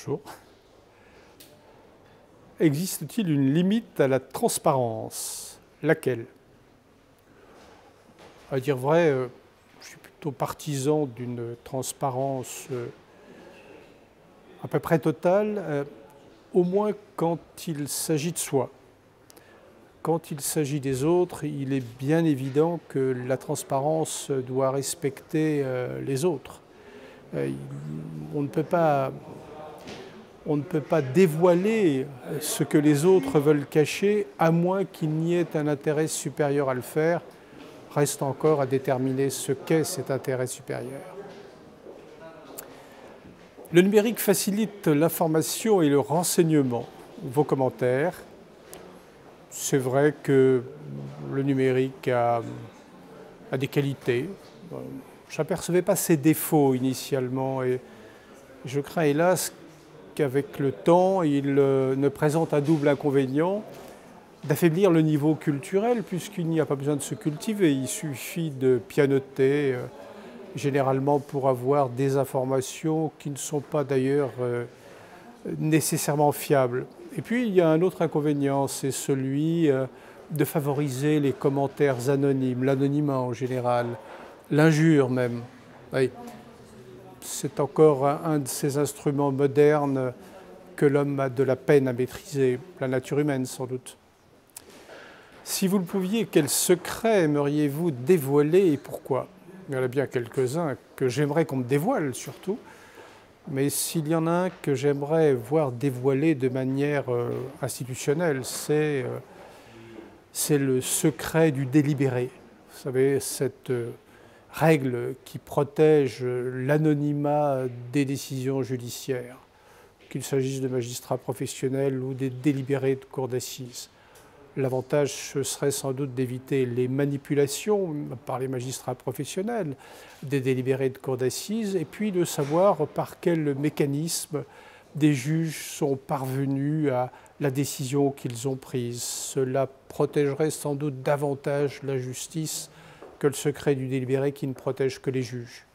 Bonjour. Existe-t-il une limite à la transparence? Laquelle? À dire vrai, je suis plutôt partisan d'une transparence à peu près totale, au moins quand il s'agit de soi. Quand il s'agit des autres, il est bien évident que la transparence doit respecter les autres. On ne peut pas dévoiler ce que les autres veulent cacher, à moins qu'il n'y ait un intérêt supérieur à le faire. Reste encore à déterminer ce qu'est cet intérêt supérieur. Le numérique facilite l'information et le renseignement. Vos commentaires? C'est vrai que le numérique a des qualités. Je n'apercevais pas ses défauts initialement et je crains hélas qu'avec le temps, il ne présente un double inconvénient d'affaiblir le niveau culturel puisqu'il n'y a pas besoin de se cultiver, il suffit de pianoter, généralement pour avoir des informations qui ne sont pas d'ailleurs nécessairement fiables. Et puis il y a un autre inconvénient, c'est celui de favoriser les commentaires anonymes, l'anonymat en général, l'injure même. Oui. C'est encore un de ces instruments modernes que l'homme a de la peine à maîtriser, la nature humaine sans doute. Si vous le pouviez, quel secret aimeriez-vous dévoiler et pourquoi? Il y en a bien quelques-uns que j'aimerais qu'on me dévoile surtout, mais s'il y en a un que j'aimerais voir dévoilé de manière institutionnelle, c'est le secret du délibéré. Vous savez, cette règle qui protège l'anonymat des décisions judiciaires, qu'il s'agisse de magistrats professionnels ou des délibérés de cour d'assises. L'avantage, ce serait sans doute d'éviter les manipulations par les magistrats professionnels des délibérés de cour d'assises et puis de savoir par quel mécanisme des juges sont parvenus à la décision qu'ils ont prise. Cela protégerait sans doute davantage la justice que le secret du délibéré qui ne protège que les juges.